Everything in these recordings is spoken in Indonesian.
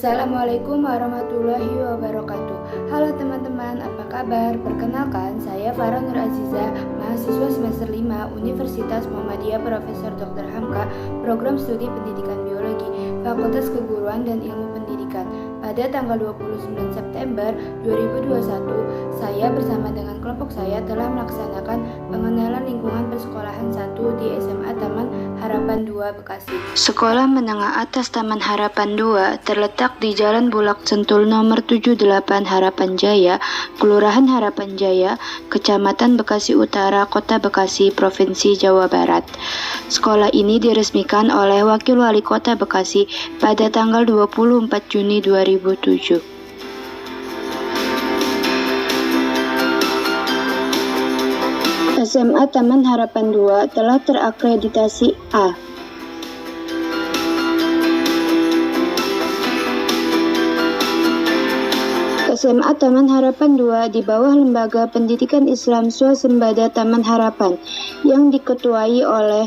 Assalamualaikum warahmatullahi wabarakatuh. Halo teman-teman, apa kabar? Perkenalkan, saya Farah Nur Aziza, mahasiswa semester 5 Universitas Muhammadiyah Profesor Dr. Hamka, Program Studi Pendidikan Biologi, Fakultas Keguruan dan Ilmu Pendidikan. Pada tanggal 29 September 2021, saya bersama dengan kelompok saya telah melaksanakan pengenalan lingkungan persekolahan 1 di SMA Taman Harapan 2 Bekasi. Sekolah Menengah Atas Taman Harapan 2 terletak di Jalan Bulak Sentul nomor 78 Harapan Jaya, Kelurahan Harapan Jaya, Kecamatan Bekasi Utara, Kota Bekasi, Provinsi Jawa Barat. Sekolah ini diresmikan oleh Wakil Wali Kota Bekasi pada tanggal 24 Juni 2007. SMA Taman Harapan 2 telah terakreditasi A. SMA Taman Harapan 2 di bawah Lembaga Pendidikan Islam Swasembada Taman Harapan yang diketuai oleh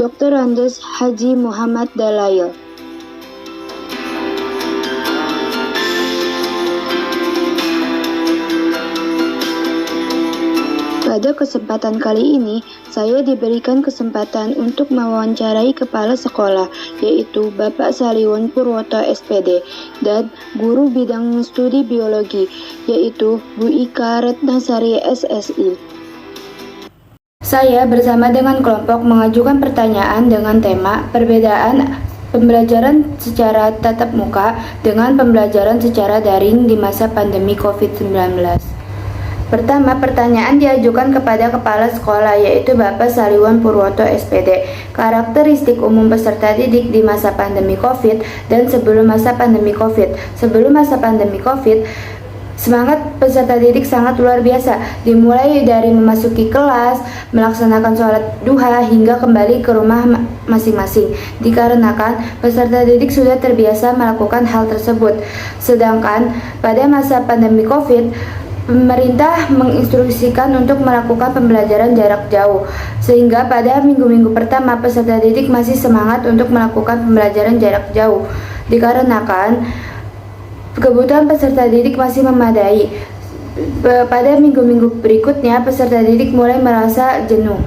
Dr. Andes Haji Muhammad Dalail. Pada kesempatan kali ini, saya diberikan kesempatan untuk mewawancarai kepala sekolah, yaitu Bapak Saliwon Purwoto SPD, dan guru bidang studi biologi, yaitu Bu Ika Retnasari SSI. Saya bersama dengan kelompok mengajukan pertanyaan dengan tema perbedaan pembelajaran secara tatap muka dengan pembelajaran secara daring di masa pandemi COVID-19. Pertama, pertanyaan diajukan kepada kepala sekolah, yaitu Bapak Saliwon Purwoto SPD. Karakteristik umum peserta didik di masa pandemi COVID dan sebelum masa pandemi COVID. Sebelum masa pandemi COVID, semangat peserta didik sangat luar biasa, dimulai dari memasuki kelas, melaksanakan sholat duha, hingga kembali ke rumah masing-masing, dikarenakan peserta didik sudah terbiasa melakukan hal tersebut. Sedangkan pada masa pandemi COVID, pemerintah menginstruksikan untuk melakukan pembelajaran jarak jauh, sehingga pada minggu-minggu pertama peserta didik masih semangat untuk melakukan pembelajaran jarak jauh, dikarenakan kebutuhan peserta didik masih memadai. Pada minggu-minggu berikutnya, peserta didik mulai merasa jenuh.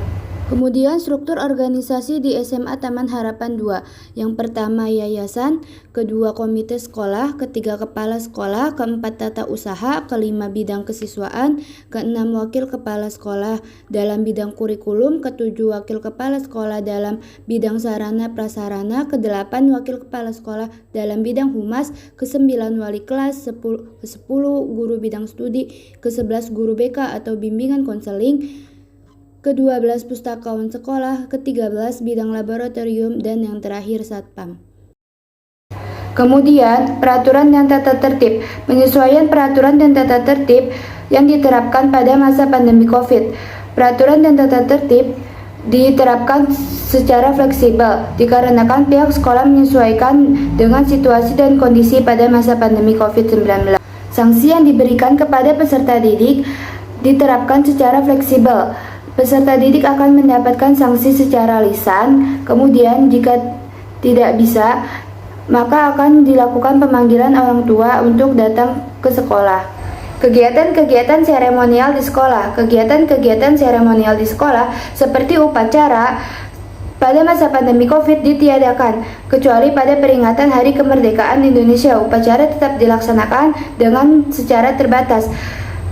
Kemudian struktur organisasi di SMA Taman Harapan 2. Yang pertama yayasan, kedua komite sekolah, ketiga kepala sekolah, keempat tata usaha, kelima bidang kesiswaan, keenam wakil kepala sekolah dalam bidang kurikulum, ketujuh wakil kepala sekolah dalam bidang sarana prasarana, kedelapan wakil kepala sekolah dalam bidang humas, kesembilan wali kelas, kesepuluh guru bidang studi, ke-11 guru BK atau bimbingan konseling, ke-12 pustakawan sekolah, ke-13 bidang laboratorium, dan yang terakhir satpam. Kemudian, peraturan dan tata tertib. Penyesuaian peraturan dan tata tertib yang diterapkan pada masa pandemi COVID. Peraturan dan tata tertib diterapkan secara fleksibel, dikarenakan pihak sekolah menyesuaikan dengan situasi dan kondisi pada masa pandemi COVID-19. Sanksi yang diberikan kepada peserta didik diterapkan secara fleksibel. Peserta didik akan mendapatkan sanksi secara lisan, kemudian jika tidak bisa, maka akan dilakukan pemanggilan orang tua untuk datang ke sekolah. Kegiatan-kegiatan seremonial di sekolah. Kegiatan-kegiatan seremonial di sekolah seperti upacara pada masa pandemi COVID ditiadakan, kecuali pada peringatan Hari Kemerdekaan Indonesia. Upacara tetap dilaksanakan dengan secara terbatas,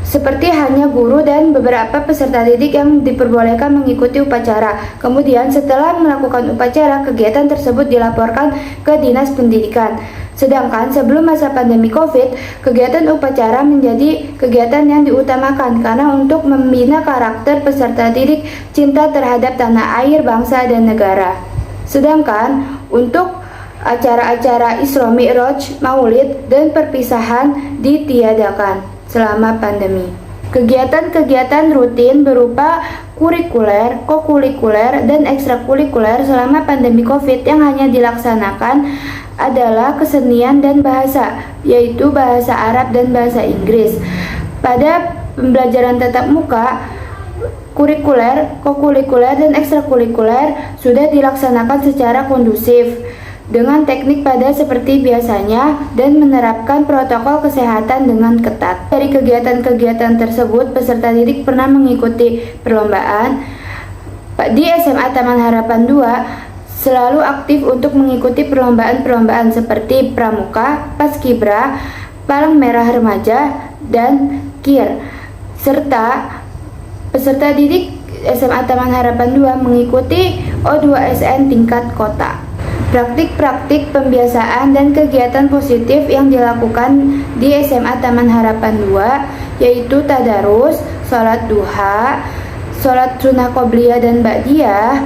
seperti hanya guru dan beberapa peserta didik yang diperbolehkan mengikuti upacara. Kemudian setelah melakukan upacara, kegiatan tersebut dilaporkan ke Dinas Pendidikan. Sedangkan sebelum masa pandemi COVID, kegiatan upacara menjadi kegiatan yang diutamakan karena untuk membina karakter peserta didik cinta terhadap tanah air, bangsa, dan negara. Sedangkan untuk acara-acara Isra Mi'raj, Maulid, dan perpisahan ditiadakan selama pandemi. Kegiatan-kegiatan rutin berupa kurikuler, kokurikuler, dan ekstrakurikuler selama pandemi COVID yang hanya dilaksanakan adalah kesenian dan bahasa, yaitu bahasa Arab dan bahasa Inggris. Pada pembelajaran tatap muka, kurikuler, kokurikuler, dan ekstrakurikuler sudah dilaksanakan secara kondusif. dengan teknik pada seperti biasanya dan menerapkan protokol kesehatan dengan ketat. Dari kegiatan-kegiatan tersebut, peserta didik pernah mengikuti perlombaan di SMA Taman Harapan 2, selalu aktif untuk mengikuti perlombaan-perlombaan seperti Pramuka, Paskibra, Palang Merah Remaja, dan KIR. Serta peserta didik SMA Taman Harapan 2 mengikuti O2SN tingkat kota. Praktik-praktik pembiasaan dan kegiatan positif yang dilakukan di SMA Taman Harapan 2 yaitu tadarus, sholat duha, sholat sunnah qobliyah dan ba'diyah,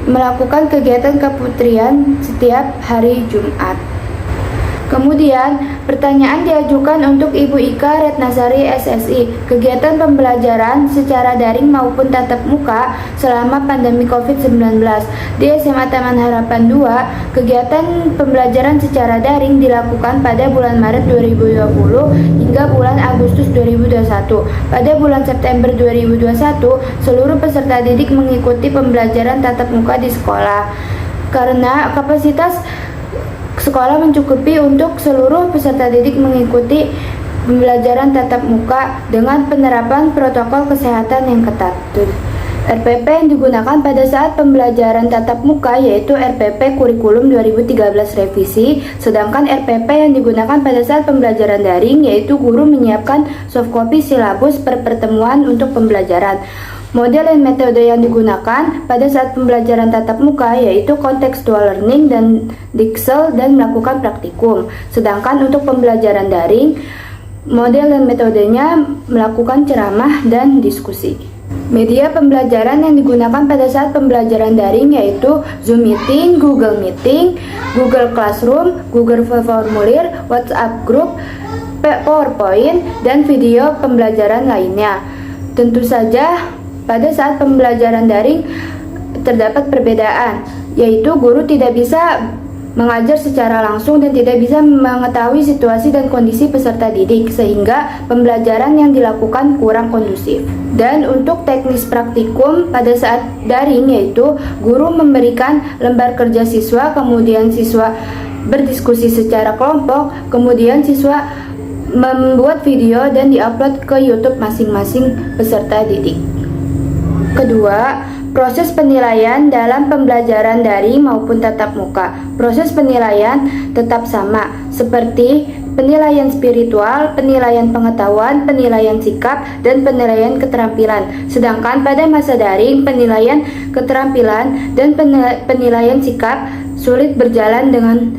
melakukan kegiatan keputrian setiap hari Jumat. Kemudian, pertanyaan diajukan untuk Ibu Ika Retnasari SSI. Kegiatan pembelajaran secara daring maupun tatap muka selama pandemi COVID-19. Di SMA Taman Harapan 2, kegiatan pembelajaran secara daring dilakukan pada bulan Maret 2020 hingga bulan Agustus 2021. Pada bulan September 2021, seluruh peserta didik mengikuti pembelajaran tatap muka di sekolah. Karena kapasitas sekolah mencukupi untuk seluruh peserta didik mengikuti pembelajaran tatap muka dengan penerapan protokol kesehatan yang ketat. RPP yang digunakan pada saat pembelajaran tatap muka yaitu RPP Kurikulum 2013 Revisi, sedangkan RPP yang digunakan pada saat pembelajaran daring yaitu guru menyiapkan softcopy silabus per pertemuan untuk pembelajaran. Model dan metode yang digunakan pada saat pembelajaran tatap muka yaitu contextual learning dan Dixel dan melakukan praktikum. Sedangkan untuk pembelajaran daring, model dan metodenya melakukan ceramah dan diskusi. Media pembelajaran yang digunakan pada saat pembelajaran daring yaitu Zoom Meeting, Google Meeting, Google Classroom, Google Formulir, WhatsApp Group, PowerPoint, dan video pembelajaran lainnya. Tentu saja pada saat pembelajaran daring terdapat perbedaan, yaitu guru tidak bisa mengajar secara langsung dan tidak bisa mengetahui situasi dan kondisi peserta didik, sehingga pembelajaran yang dilakukan kurang kondusif. Dan untuk teknis praktikum pada saat daring yaitu guru memberikan lembar kerja siswa, kemudian siswa berdiskusi secara kelompok, kemudian siswa membuat video dan diupload ke YouTube masing-masing peserta didik. Kedua, proses penilaian dalam pembelajaran daring maupun tatap muka. Proses penilaian tetap sama, seperti penilaian spiritual, penilaian pengetahuan, penilaian sikap, dan penilaian keterampilan. Sedangkan pada masa daring, penilaian keterampilan dan penilaian sikap sulit berjalan dengan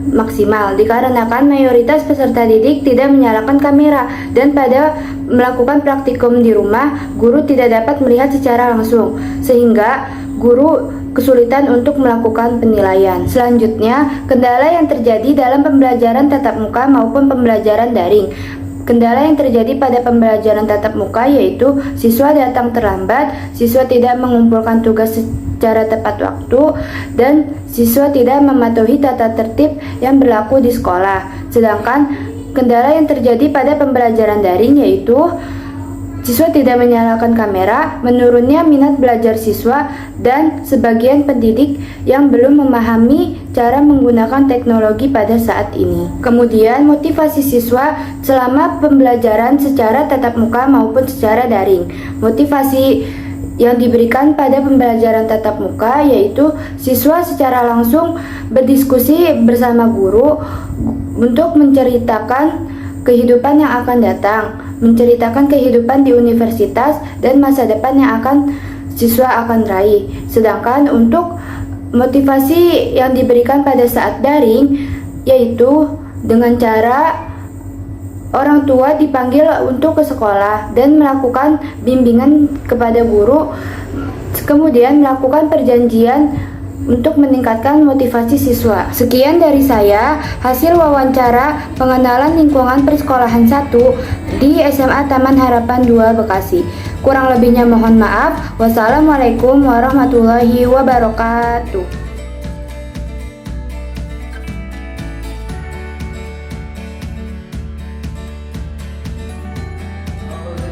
maksimal dikarenakan mayoritas peserta didik tidak menyalakan kamera dan pada melakukan praktikum di rumah guru tidak dapat melihat secara langsung sehingga guru kesulitan untuk melakukan penilaian. Selanjutnya, kendala yang terjadi dalam pembelajaran tatap muka maupun pembelajaran daring. Kendala yang terjadi pada pembelajaran tatap muka yaitu siswa datang terlambat, siswa tidak mengumpulkan tugas secara tepat waktu, dan siswa tidak mematuhi tata tertib yang berlaku di sekolah. Sedangkan kendala yang terjadi pada pembelajaran daring yaitu siswa tidak menyalakan kamera, menurunnya minat belajar siswa, dan sebagian pendidik yang belum memahami cara menggunakan teknologi pada saat ini. Kemudian motivasi siswa selama pembelajaran secara tatap muka maupun secara daring. Motivasi yang diberikan pada pembelajaran tatap muka yaitu siswa secara langsung berdiskusi bersama guru untuk menceritakan kehidupan yang akan datang, menceritakan kehidupan di universitas dan masa depan yang akan siswa akan raih. Sedangkan untuk motivasi yang diberikan pada saat daring yaitu dengan cara orang tua dipanggil untuk ke sekolah dan melakukan bimbingan kepada guru, kemudian melakukan perjanjian untuk meningkatkan motivasi siswa. Sekian dari saya, hasil wawancara pengenalan lingkungan persekolahan 1 di SMA Taman Harapan 2 Bekasi. Kurang lebihnya mohon maaf. Wassalamualaikum warahmatullahi wabarakatuh.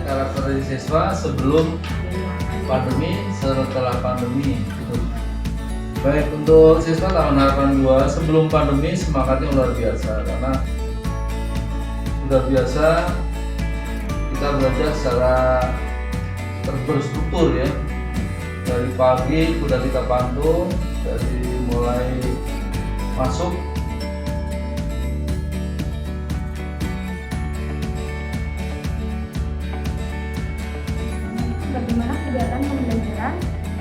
Karakteristik siswa sebelum pandemi, setelah pandemi gitu. Baik, untuk siswa Taman Harapan 2 sebelum pandemi semangatnya luar biasa karena sudah biasa kita belajar secara terstruktur ya. Dari pagi sudah kita pantau dari mulai masuk bagaimana kegiatan pembelajaran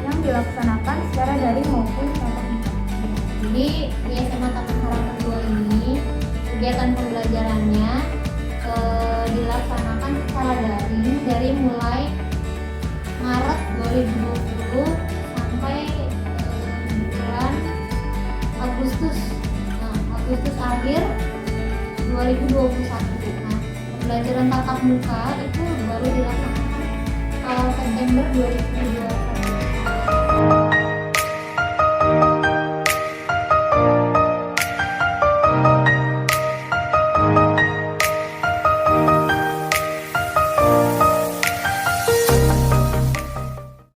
yang dilaksanakan secara daring maupun tatap muka. Jadi di SMA Taman Harapan 2 ini kegiatan pembelajarannya dilaksanakan secara daring dari mulai Maret 2020 sampai bulan Agustus akhir 2021. Nah, pembelajaran tatap muka itu baru dilaksanakan September 2021.